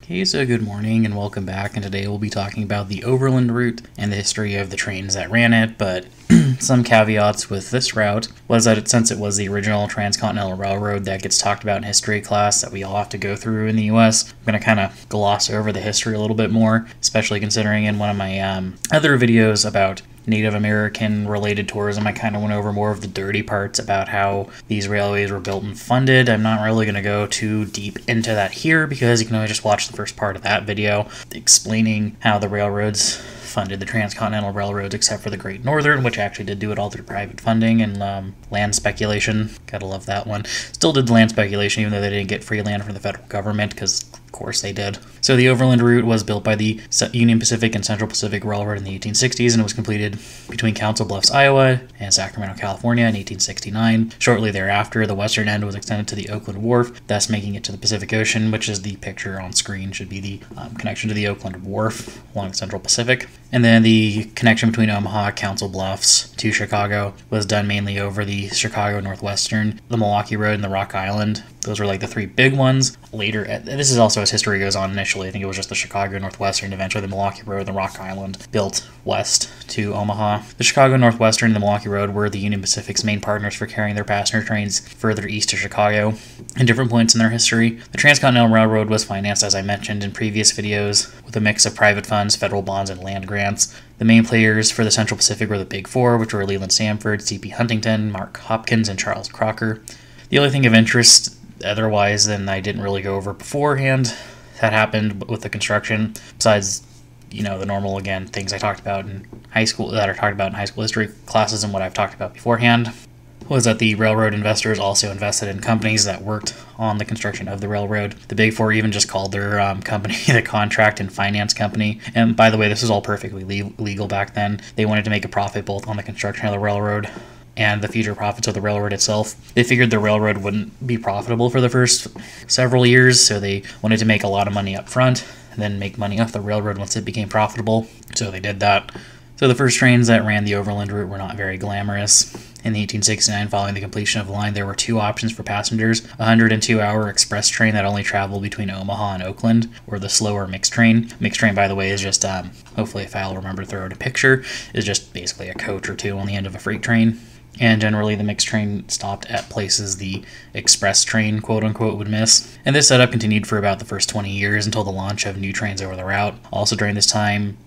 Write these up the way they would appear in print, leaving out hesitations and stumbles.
Okay, so good morning and welcome back, and today we'll be talking about the Overland Route and the history of the trains that ran it, but some caveats with this route was that since it was the original Transcontinental Railroad that gets talked about in history class that we all have to go through in the US, I'm going to kind of gloss over the history a little bit more, especially considering in one of my other videos about Native American related tourism, I kind of went over more of the dirty parts about how these railways were built and funded. I'm not really going to go too deep into that here because you can only just watch the first part of that video explaining how the railroads funded the Transcontinental Railroads, except for the Great Northern, which actually did do it all through private funding and land speculation. Gotta love that one. Still did land speculation, even though they didn't get free land from the federal government, because of course they did. So the Overland Route was built by the Union Pacific and Central Pacific Railroad in the 1860s, and it was completed between Council Bluffs, Iowa, and Sacramento, California in 1869. Shortly thereafter, the western end was extended to the Oakland Wharf, thus making it to the Pacific Ocean, which is the picture on screen, should be the connection to the Oakland Wharf along the Central Pacific. And then the connection between Omaha, Council Bluffs to Chicago was done mainly over the Chicago Northwestern, the Milwaukee Road, and the Rock Island. Those were like the three big ones. Later, this is also as history goes on. Initially, I think it was just the Chicago Northwestern, eventually the Milwaukee Road and the Rock Island built west to Omaha. The Chicago Northwestern and the Milwaukee Road were the Union Pacific's main partners for carrying their passenger trains further east to Chicago. At different points in their history, the Transcontinental Railroad was financed, as I mentioned in previous videos, with a mix of private funds, federal bonds, and land grants. The main players for the Central Pacific were the Big Four, which were Leland Sanford, C.P. Huntington, Mark Hopkins, and Charles Crocker. The only thing of interest otherwise than I didn't really go over beforehand that happened with the construction, besides, the normal, again, things I talked about in high school, that are talked about in high school history classes and what I've talked about beforehand, was that the railroad investors also invested in companies that worked on the construction of the railroad. The Big Four even just called their company the Contract and Finance Company. And by the way, this was all perfectly legal back then. They wanted to make a profit both on the construction of the railroad and the future profits of the railroad itself. They figured the railroad wouldn't be profitable for the first several years, so they wanted to make a lot of money up front, and then make money off the railroad once it became profitable. So they did that. So the first trains that ran the Overland Route were not very glamorous. In 1869, following the completion of the line, there were two options for passengers: a 102-hour express train that only traveled between Omaha and Oakland, or the slower mixed train. Mixed train, by the way, is just, hopefully if I'll remember to throw out a picture, is just basically a coach or two on the end of a freight train. And generally the mixed train stopped at places the express train, quote-unquote, would miss. And this setup continued for about the first 20 years until the launch of new trains over the route. Also during this time,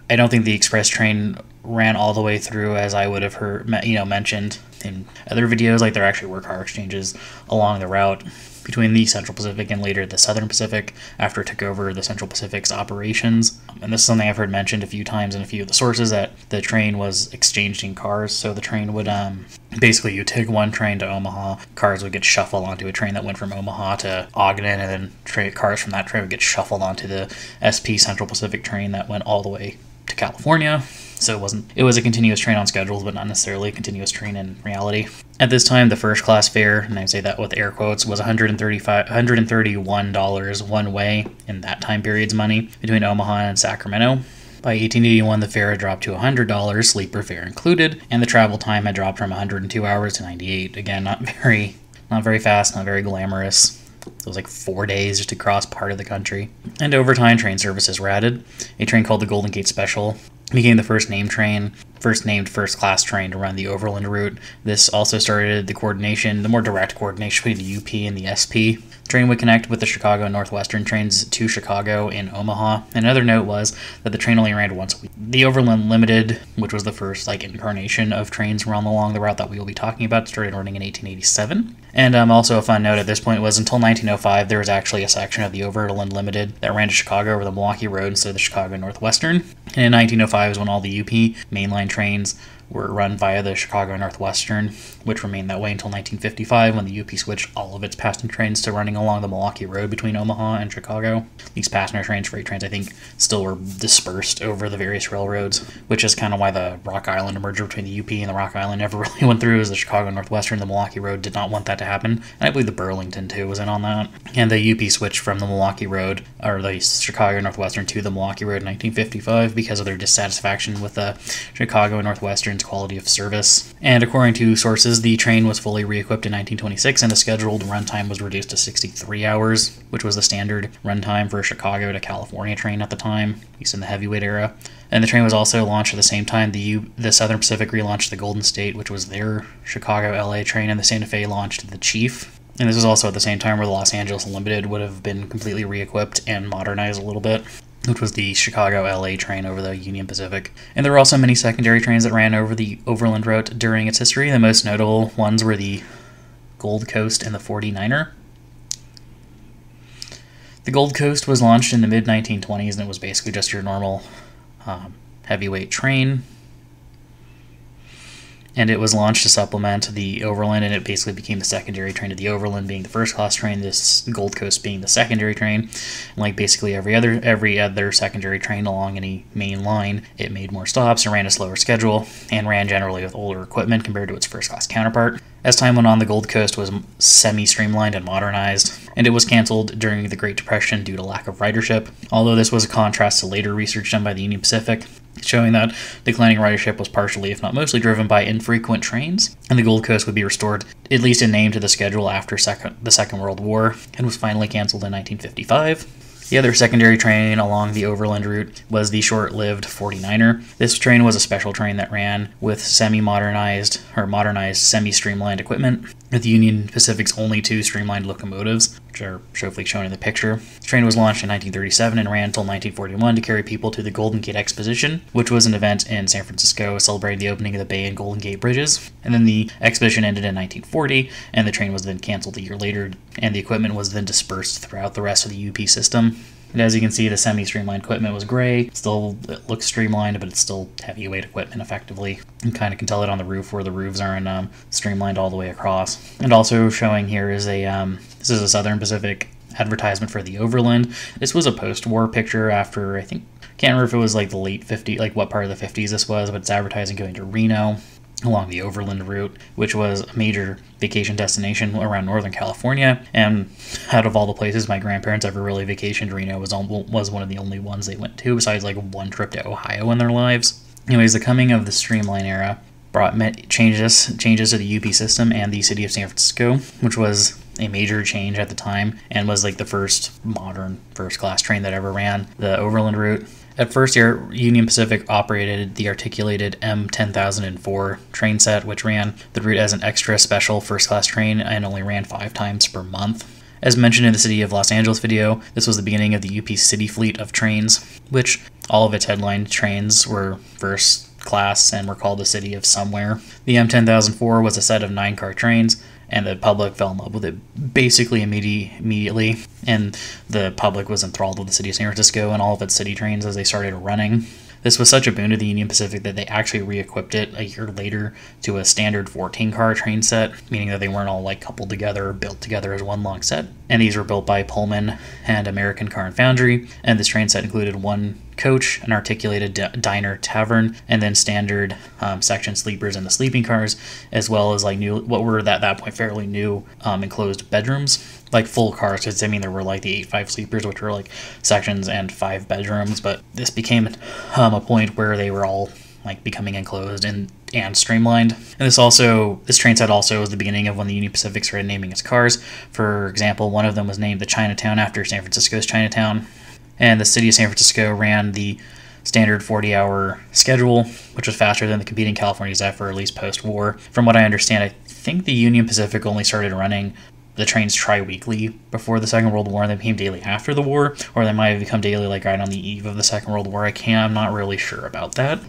I don't think the express train ran all the way through, as I would have heard, mentioned in other videos. Like, there actually were car exchanges along the route between the Central Pacific and later the Southern Pacific after it took over the Central Pacific's operations. And this is something I've heard mentioned a few times in a few of the sources, that the train was exchanging cars. So the train would, basically you take one train to Omaha, cars would get shuffled onto a train that went from Omaha to Ogden, and then cars from that train would get shuffled onto the SP Central Pacific train that went all the way to California. So it was a continuous train on schedules, but not necessarily a continuous train in reality. At this time, the first class fare, and I say that with air quotes, was $131 one way in that time period's money between Omaha and Sacramento. By 1881, the fare had dropped to $100, sleeper fare included, and the travel time had dropped from 102 hours to 98. Again, not very fast, not very glamorous. It was like 4 days just to cross part of the country. And over time, train services were added. A train called the Golden Gate Special became the first named first-class train to run the Overland Route. This also started the more direct coordination between the UP and the SP. The train would connect with the Chicago Northwestern trains to Chicago and Omaha. Another note was that the train only ran once a week. The Overland Limited, which was the first incarnation of trains run along the route that we will be talking about, started running in 1887. And also a fun note at this point was until 1905, there was actually a section of the Overland Limited that ran to Chicago over the Milwaukee Road instead of the Chicago Northwestern. And in 1905 is when all the UP mainline trains were run via the Chicago Northwestern, which remained that way until 1955, when the UP switched all of its passenger trains to running along the Milwaukee Road between Omaha and Chicago. These passenger trains, freight trains, I think, still were dispersed over the various railroads, which is kind of why the Rock Island merger between the UP and the Rock Island never really went through, as the Chicago Northwestern and the Milwaukee Road did not want that to happen. And I believe the Burlington, too, was in on that. And the UP switched from the Milwaukee Road, or the Chicago Northwestern, to the Milwaukee Road in 1955 because of their dissatisfaction with the Chicago Northwestern's quality of service. And according to sources, the train was fully re-equipped in 1926, and the scheduled runtime was reduced to 63 hours, which was the standard runtime for a Chicago to California train at the time, at least in the heavyweight era. And the train was also launched at the same time. The Southern Pacific relaunched the Golden State, which was their Chicago-LA train, and the Santa Fe launched the Chief. And this was also at the same time where the Los Angeles Limited would have been completely re-equipped and modernized a little bit, which was the Chicago-LA train over the Union Pacific. And there were also many secondary trains that ran over the Overland Route during its history. The most notable ones were the Gold Coast and the 49er. The Gold Coast was launched in the mid-1920s, and it was basically just your normal heavyweight train. And it was launched to supplement the Overland, and it basically became the secondary train to the Overland being the first-class train, this Gold Coast being the secondary train. And like basically every other secondary train along any main line, it made more stops and ran a slower schedule, and ran generally with older equipment compared to its first-class counterpart. As time went on, the Gold Coast was semi-streamlined and modernized, and it was canceled during the Great Depression due to lack of ridership, although this was a contrast to later research done by the Union Pacific, showing that declining ridership was partially, if not mostly, driven by infrequent trains, and the Gold Coast would be restored, at least in name, to the schedule after the Second World War, and was finally canceled in 1955. The other secondary train along the Overland Route was the short-lived 49er. This train was a special train that ran with modernized semi-streamlined equipment, with Union Pacific's only two streamlined locomotives, which are shown in the picture. The train was launched in 1937 and ran until 1941 to carry people to the Golden Gate Exposition, which was an event in San Francisco celebrating the opening of the Bay and Golden Gate bridges. And then the exhibition ended in 1940, and the train was then canceled a year later, and the equipment was then dispersed throughout the rest of the UP system. And as you can see, the semi-streamlined equipment was gray. Still, it looks streamlined, but it's still heavyweight equipment, effectively. You kind of can tell it on the roof, where the roofs aren't streamlined all the way across. And also showing here is this is a Southern Pacific advertisement for the Overland. This was a post-war picture after, I can't remember if it was like the late 50s, like what part of the 50s this was, but it's advertising going to Reno along the Overland Route, which was a major vacation destination around Northern California. And out of all the places my grandparents ever really vacationed, Reno was one of the only ones they went to, besides like one trip to Ohio in their lives. Anyways, the coming of the Streamline era brought changes to the UP system and the city of San Francisco, which was a major change at the time and was like the first modern first-class train that ever ran the Overland Route. At first, Union Pacific operated the articulated M10004 train set, which ran the route as an extra special first-class train and only ran 5 times per month. As mentioned in the City of Los Angeles video, this was the beginning of the UP city fleet of trains, which all of its headline trains were first class and were called the City of Somewhere. The M10004 was a set of 9-car trains, and the public fell in love with it basically immediately, and the public was enthralled with the city of San Francisco and all of its city trains as they started running. This was such a boon to the Union Pacific that they actually re-equipped it a year later to a standard 14-car train set, meaning that they weren't all like coupled together or built together as one long set. And these were built by Pullman and American Car and Foundry, and this train set included one coach, an articulated diner tavern, and then standard section sleepers in the sleeping cars, as well as like what were at that point fairly new enclosed bedrooms. Like full cars, because there were like the 8-5 sleepers, which were like sections and 5 bedrooms, but this became a point where they were all like becoming enclosed and streamlined. And this train set also was the beginning of when the Union Pacific started naming its cars. For example, one of them was named the Chinatown after San Francisco's Chinatown, and the city of San Francisco ran the standard 40-hour schedule, which was faster than the competing California Zephyr, at least post-war. From what I understand, I think the Union Pacific only started running the trains tri-weekly before the Second World War, and they became daily after the war, or they might have become daily like right on the eve of the Second World War. I'm not really sure about that.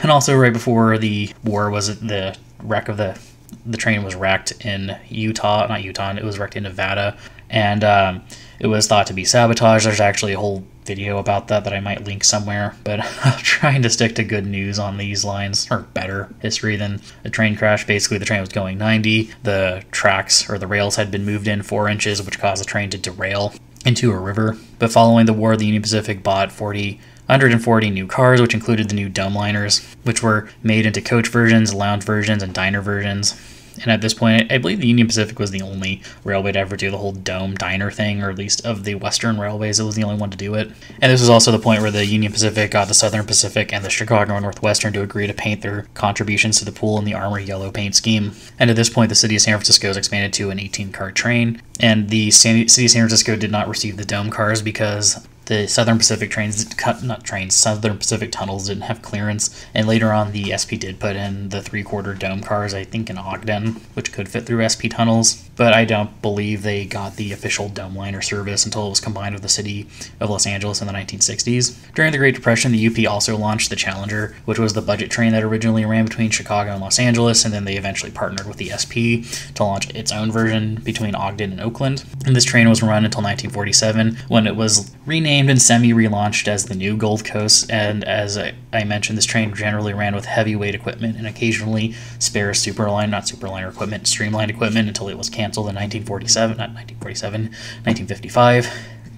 And also right before the war was the wreck of the train was wrecked in it was wrecked in Nevada, and it was thought to be sabotage. There's actually a whole video about that I might link somewhere, but I'm trying to stick to good news on these lines, or better history than a train crash. Basically, the train was going 90, the tracks or the rails had been moved in 4 inches, which caused the train to derail into a river. But following the war, the Union Pacific bought 140 new cars, which included the new dome liners, which were made into coach versions, lounge versions, and diner versions. And at this point, I believe the Union Pacific was the only railway to ever do the whole dome diner thing, or at least of the Western railways, it was the only one to do it. And this was also the point where the Union Pacific got the Southern Pacific and the Chicago and Northwestern to agree to paint their contributions to the pool in the Armory yellow paint scheme. And at this point, the city of San Francisco is expanded to an 18-car train, and the city of San Francisco did not receive the dome cars because the Southern Pacific Southern Pacific tunnels didn't have clearance, and later on the SP did put in the 3/4 dome cars, I think in Ogden, which could fit through SP tunnels, but I don't believe they got the official dome liner service until it was combined with the city of Los Angeles in the 1960s. During the Great Depression, the UP also launched the Challenger, which was the budget train that originally ran between Chicago and Los Angeles, and then they eventually partnered with the SP to launch its own version between Ogden and Oakland. And this train was run until 1947, when it was renamed and semi-relaunched as the New Gold Coast, and as I mentioned, this train generally ran with heavyweight equipment and occasionally spare streamlined equipment until it was canceled in 1955.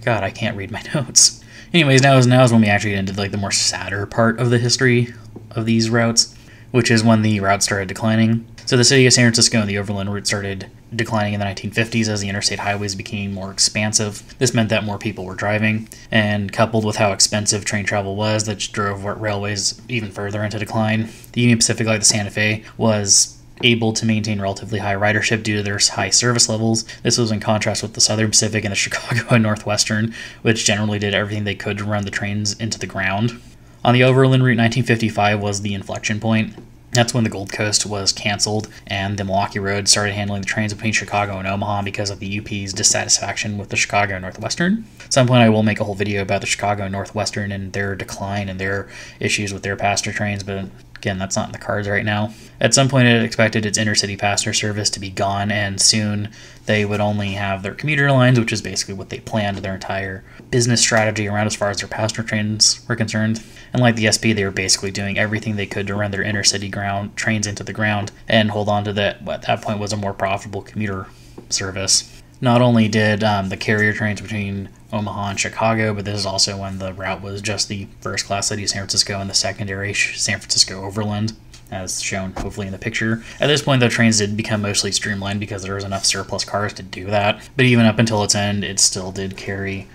God, I can't read my notes. Anyways, now is when we actually get into like the more sadder part of the history of these routes, which is when the route started declining. So the city of San Francisco and the Overland Route started declining in the 1950s as the interstate highways became more expansive. This meant that more people were driving, and coupled with how expensive train travel was, that drove railways even further into decline. The Union Pacific, like the Santa Fe, was able to maintain relatively high ridership due to their high service levels. This was in contrast with the Southern Pacific and the Chicago and Northwestern, which generally did everything they could to run the trains into the ground. On the Overland Route, 1955 was the inflection point. That's when the Gold Coast was canceled and the Milwaukee Road started handling the trains between Chicago and Omaha because of the UP's dissatisfaction with the Chicago and Northwestern. At some point I will make a whole video about the Chicago and Northwestern and their decline and their issues with their passenger trains, but again, that's not in the cards right now. At some point it expected its intercity passenger service to be gone, and soon they would only have their commuter lines, which is basically what they planned their entire business strategy around as far as their passenger trains were concerned. And like the SP, they were basically doing everything they could to run their intercity trains into the ground and hold on to that, what at that point was a more profitable commuter service. Not only did the carrier trains between Omaha and Chicago, but this is also when the route was just the first class city of San Francisco and the secondary San Francisco Overland, as shown hopefully in the picture. At this point, the trains did become mostly streamlined because there was enough surplus cars to do that, but even up until its end, it still did carry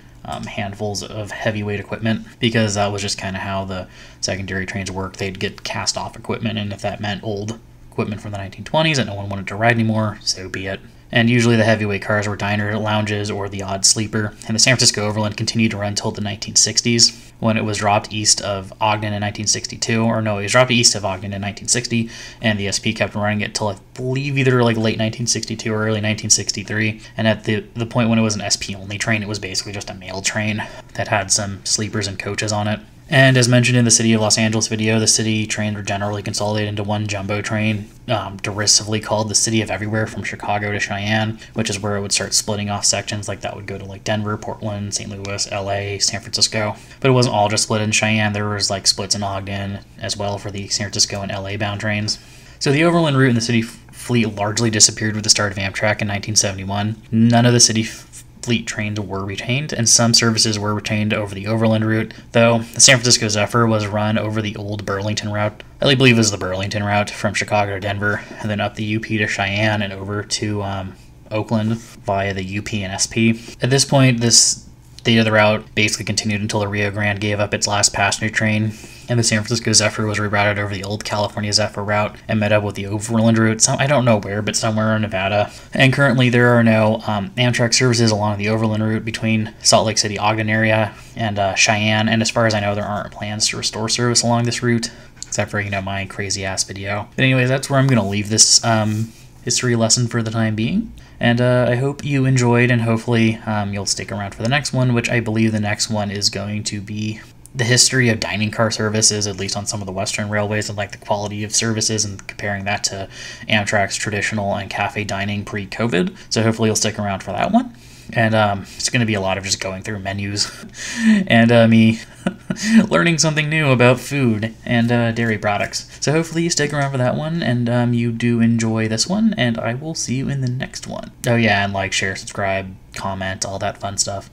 handfuls of heavyweight equipment, because that was just kind of how the secondary trains worked. They'd get cast off equipment, and if that meant old equipment from the 1920s that no one wanted to ride anymore, so be it. And usually the heavyweight cars were diner lounges or the odd sleeper, and the San Francisco Overland continued to run until the 1960s, when it was dropped east of Ogden in 1962, or no, it was dropped east of Ogden in 1960, and the SP kept running it till I believe either like late 1962 or early 1963, and at the point when it was an SP only train, it was basically just a mail train that had some sleepers and coaches on it. And as mentioned in the City of Los Angeles video, the city trains were generally consolidated into one jumbo train, derisively called the City of Everywhere, from Chicago to Cheyenne, which is where it would start splitting off sections like that would go to like Denver, Portland, St. Louis, LA, San Francisco. But it wasn't all just split in Cheyenne. There was like splits in Ogden as well for the San Francisco and LA bound trains. So the Overland Route and the city fleet largely disappeared with the start of Amtrak in 1971. None of the city fleet trains were retained, and some services were retained over the Overland Route, though the San Francisco Zephyr was run over the old Burlington route. I believe it was the Burlington route from Chicago to Denver, and then up the UP to Cheyenne and over to Oakland via the UP and SP. At this point, this state of the route basically continued until the Rio Grande gave up its last passenger train, and the San Francisco Zephyr was rerouted over the old California Zephyr route and met up with the Overland Route, I don't know where, but somewhere in Nevada. And currently there are no Amtrak services along the Overland Route between Salt Lake City, Ogden area and Cheyenne, and as far as I know, there aren't plans to restore service along this route, except for, my crazy-ass video. But anyways, that's where I'm going to leave this history lesson for the time being. And I hope you enjoyed, and hopefully you'll stick around for the next one, which I believe the next one is going to be the history of dining car services, at least on some of the Western railways, and like the quality of services, and comparing that to Amtrak's traditional and cafe dining pre-COVID. So hopefully you'll stick around for that one. And it's going to be a lot of just going through menus and me learning something new about food and dairy products. So hopefully you stick around for that one, and you do enjoy this one, and I will see you in the next one. Oh yeah, and like, share, subscribe, comment, all that fun stuff.